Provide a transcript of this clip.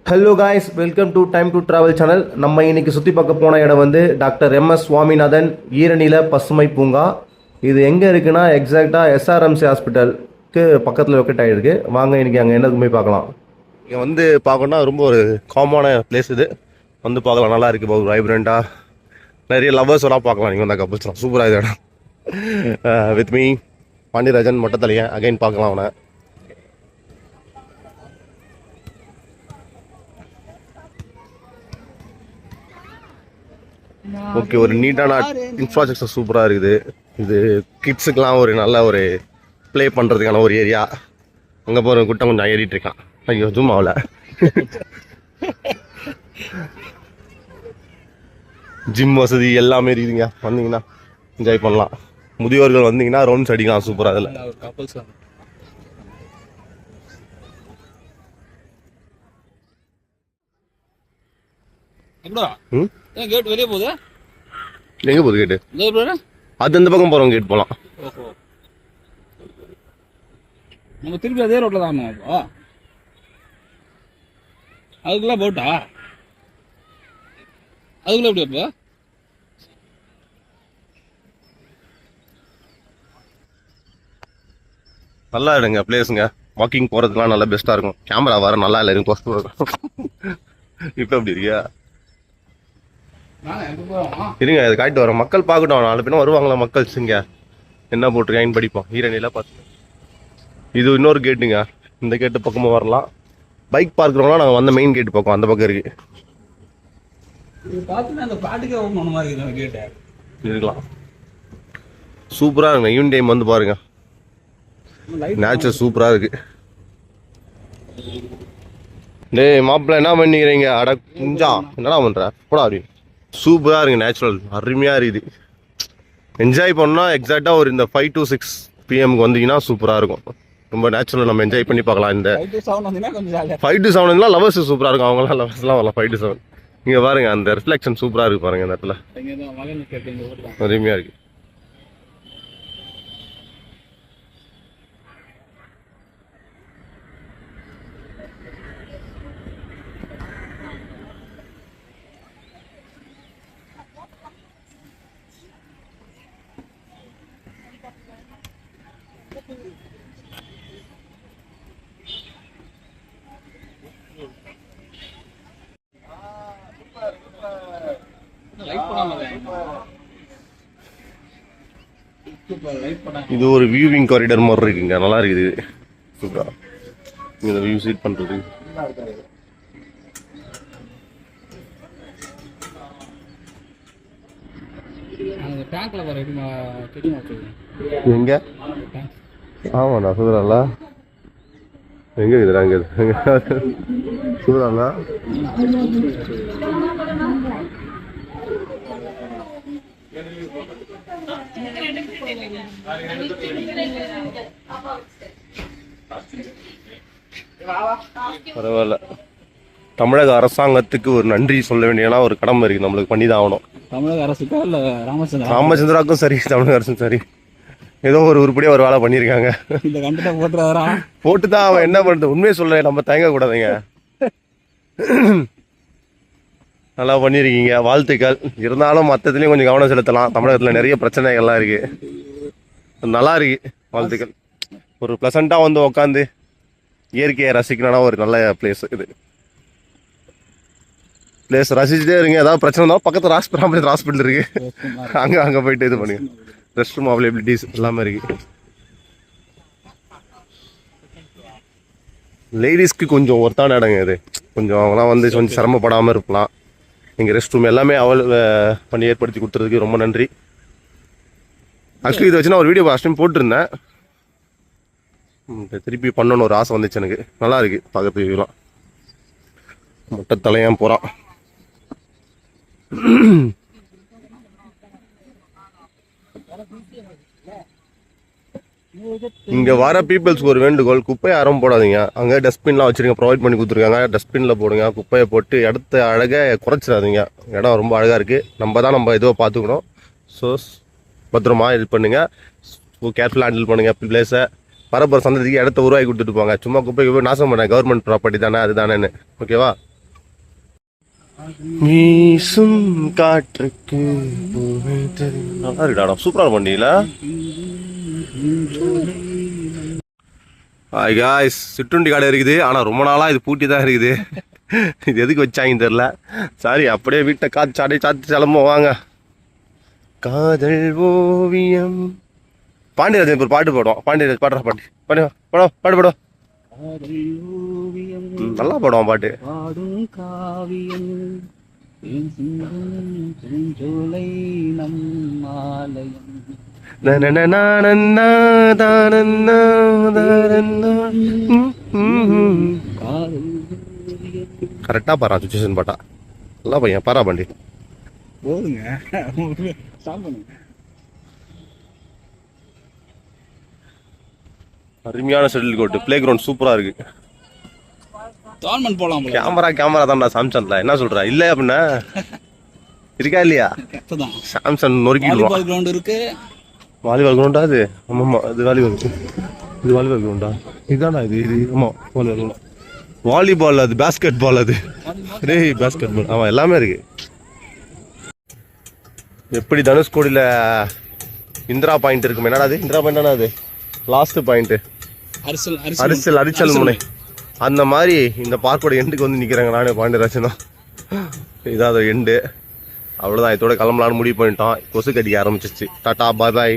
Hello guys, welcome to time to travel channel. நம்ம இன்னைக்கு சுற்றி பார்க்க போன இடம் வந்து டாக்டர் எம்எஸ் சுவாமிநாதன் ஈரநில பசுமை பூங்கா. இது எங்கே இருக்குன்னா எக்ஸாக்டாக எஸ்ஆர்எம்சி ஹாஸ்பிட்டலுக்கு பக்கத்தில் லொக்கேட் ஆகிருக்கு. வாங்க இன்னைக்கு அங்கே என்ன போய் பார்க்கலாம். இங்கே வந்து பார்க்கணுன்னா ரொம்ப ஒரு காமான பிளேஸ் இது. வந்து பார்க்கலாம், நல்லா இருக்குது, ஒரு வைப்ரண்ட்டாக நிறைய லவ்வர்ஸெல்லாம் பார்க்கலாம். நீங்கள் வந்தால் கப்பிள்ஸ்லாம் சூப்பராக இது இடம். வித் மீ பாண்டியராஜன் மொட்டத்தலையன் அகைன் பார்க்கலாம் அவனை. ஓகே, ஒரு நீட்டான இன்ஃப்ராஸ்ட்ரக்சர் சூப்பராக இருக்குது. இது கிட்ஸுக்கெலாம் ஒரு நல்ல ஒரு ப்ளே பண்ணுறதுக்கான ஒரு ஏரியா. அங்கே போகிற குட்டம் கொஞ்சம் ஏறிட்டு இருக்கான். ஐயோ ஜூம் ஆகல. ஜிம் வசதி எல்லாமே இருக்குதுங்க. வந்தீங்கன்னா என்ஜாய் பண்ணலாம். முதியோர்கள் வந்தீங்கன்னா ரவுண்ட்ஸ் அடிக்கலாம் சூப்பராக. அதில் கேட் வெளியே போகுது. எங்க போகுது கேட்டு? அது அந்த பக்கம் போறோம், கேட் போலாம். நம்ம திருப்பி அதே ரோட்ல தான். இப்போ அதுக்குள்ள போட்டா அதுக்குள்ள எப்படி அப்போ? நல்லா இடங்க, பிளேஸுங்க. வாக்கிங் போறதுலாம் நல்லா பெஸ்டா இருக்கும். கேமரா வர நல்லா இல்லை, இருக்கும் இப்ப எப்படி இருக்கியா? இருங்க, அது காட்டிட்டு வரோம். மக்கள் பார்க்கட்டும், நாலு பேரும் வருவாங்களா மக்கள். இங்க என்ன போட்டிருக்காங்கன்னு படிப்போம். ஈரநில பார்த்து இது இன்னொரு கேட்டுங்க. இந்த கேட்டு பக்கமும் வரலாம். பைக் பார்க்குறவங்களாம் நாங்கள் வந்த மெயின் கேட்டு பக்கம் அந்த பக்கம் இருக்கு. இருக்கலாம், சூப்பரா இருக்குங்க. ஈவினிங் டைம் வந்து பாருங்க, நேச்சர் சூப்பரா இருக்கு. டேய் மாப்பிள்ள, என்ன பண்ணிக்கிறீங்க? அட குஞ்சா, என்னடா பண்ற? போடா. அப்படி சூப்பராக இருக்குது, நேச்சுரல் அருமையாக இருக்குது. என்ஜாய் பண்ணால் எக்ஸாக்டாக ஒரு இந்த 5 to 6 PM வந்தீங்கன்னா சூப்பராக இருக்கும். ரொம்ப நேச்சுரல், நம்ம என்ஜாய் பண்ணி பார்க்கலாம். இந்த 5 to 7 லவர்ஸ் சூப்பராக இருக்கும். அவங்களாம் லவர்ஸ்லாம் வரலாம். 5 to 7 இங்கே பாருங்க, அந்த ரிஃப்ளெக்ஷன் சூப்பராக இருக்கு பாருங்க. இந்த இடத்துல அருமையாக இருக்குது. இது ஒரு வியூவிங் காரிடர் மாதிரி இருக்குங்க, நல்லா இருக்குது. சூப்பரா இந்த வியூ சீட் பண்றது. எங்க? ஆமாண்ணா, சூப்பராங்களா? எங்க இருக்குதுடா? அங்கே சூப்பராங்களா? பரவாயில்ல. தமிழக அரசாங்கத்துக்கு ஒரு நன்றி சொல்ல வேண்டியனா ஒரு கடமை இருக்கு, நம்மளுக்கு பண்ணிதான் ஆகணும். தமிழக அரசுக்கா இல்ல ராமச்சந்திராக்கும் சரி, தமிழக அரசும் சரி, ஏதோ ஒரு உருப்படியா ஒரு வேலை பண்ணியிருக்காங்க. இந்த கண்டென்ட் போட்டுதான் அவன் என்ன பண்றது. உண்மையை சொல்ல, நம்ம தயங்க கூடாதுங்க. நல்லா பண்ணியிருக்கீங்க, வாழ்த்துக்கள். இருந்தாலும் மற்றதுலேயும் கொஞ்சம் கவனம் செலுத்தலாம். தமிழகத்தில் நிறைய பிரச்சனைகள்லாம் இருக்கு. நல்லா இருக்கு, வாழ்த்துக்கள். ஒரு ப்ளசண்ட்டாக வந்து உட்காந்து இயற்கையை ரசிக்கணும்னா ஒரு நல்ல பிளேஸ் இது. பிளேஸ் ரசிச்சுட்டே இருங்க. ஏதாவது பிரச்சனை இருந்தாலும் பக்கத்தில் ஹாஸ்பிட்டல் இருக்கு, அங்கே போயிட்டு இது பண்ணுங்க. ரெஸ்ட் ரூம் அவைலபிலிட்டிஸ் எல்லாமே இருக்கு. லேடிஸ்க்கு கொஞ்சம் ஒர்த்தான இடங்க இது. கொஞ்சம் அவங்களாம் வந்து கொஞ்சம் சிரமப்படாமல் இருக்கலாம். எங்கள் ரெஸ்ட் ரூம் எல்லாமே பண்ணி ஏற்படுத்தி கொடுத்துறதுக்கு ரொம்ப நன்றி. ஆக்சுவலி இதை வச்சு நான் ஒரு வீடியோ லாஸ்ட் டைம் போட்டிருந்தேன். திருப்பி பண்ணணும்னு ஒரு ஆசை வந்துச்சு எனக்கு. நல்லா இருக்கு பார்க்கறதுக்கு. வியூலாம் மொட்டை தலையான் போகிறான். இங்கே வர பீப்புள்ஸ்க்கு ஒரு வேண்டுகோள், குப்பையை யாரும் போடாதீங்க. அங்கே டஸ்ட்பின்லாம் வச்சுருங்க, ப்ரொவைட் பண்ணி கொடுத்துருக்காங்க. டஸ்ட்பினில் போடுங்க. குப்பையை போட்டு இடத்த அழகாக குறைச்சிடாதீங்க. இடம் ரொம்ப அழகாக இருக்குது. நம்ம தான் நம்ம இதுவாக பார்த்துக்கணும். ஸோ பத்திரமா இது பண்ணுங்கள். கேர்ஃபுல்லாக ஹேண்டில் பண்ணுங்கள் பிளேஸை. வரப்போகிற சந்ததிக்கு இடத்த உருவாக்கி கொடுத்துட்டு போங்க. சும்மா குப்பை நாசம் பண்ண கவர்மெண்ட் ப்ராப்பர்ட்டி தானே, அது தானேன்னு. ஓகேவா? வீசும் காற்றுக்கு நல்லா இருக்குடா சூப்பரான வண்டியில. ஹாய் காய்ஸ், சிற்றுண்டி கடை இருக்குது. ஆனால் ரொம்ப நாளாக இது பூட்டி தான் இருக்குது. இது எதுக்கு வச்சாங்கன்னு தெரில. சாரி, அப்படியே வீட்டை காத்து சாடி சாத்தி கிளம்ப வாங்க. காதல் ஓவியம் பாண்டியராஜன் ஒரு பாட்டு பாடுவோம். பாண்டியராஜ் பாடுற பாட்டு பாடு படம் பாட்டு பாடுவோம். நல்லா பாடுவான் பாட்டு. பாடும் காவியம் பூஞ்சோலை நம் ஆலயம். கரெக்டா பாடுறான் சுச்சுவேஷன் பாட்டா. நல்லா பையன் பாரா பாண்டி. போதுங்க, ஸ்டாப் பண்ணுங்க. அருமையான ஷட்டில் கோர்ட், பிளே கிரவுண்ட் சூப்பரா இருக்கு. டோர்னமெண்ட் போலாம் போல. கேமரா தான்டா சாம்சங்ல. என்ன சொல்ற? இல்ல அப்படின்னா இருக்கா இல்லையா? கரெக்ட் தான். சாம்சங் நொறுக்கிடுவான். வாலிபால் கிரவுண்ட் இருக்கு. வாலிபால் கிரவுண்டா அது? ஆமாம்மா, இது வாலிபால் கிரவுண்டா? இதுதானா இது? ஆமா வாலிபால் கிரவுண்ட். வாலிபால் அது, பேஸ்கெட் பால் அது. டேய் பேஸ்கெட் பால். ஆமா எல்லாமே இருக்கு. எப்படி தனுஷ்கோடியில இந்திரா பாயிண்ட் இருக்குமே, என்னடா அது? இந்திரா பாயிண்ட் தானே அது? லாஸ்ட் பாயிண்ட் அரிச்சல் முனை. அந்த மாதிரி இந்த பார்க்கோட எண்டுக்கு வந்து நிற்கிறாங்க. நானே பாண்டியராஜன் தான். இதான் எண்டு. அவ்வளோதான், இதோட கிளம்பலான்னு முடிவு பண்ணிட்டோம். கொசு கடிக்க ஆரம்பிச்சிச்சு. டாட்டா பாய் பாய்.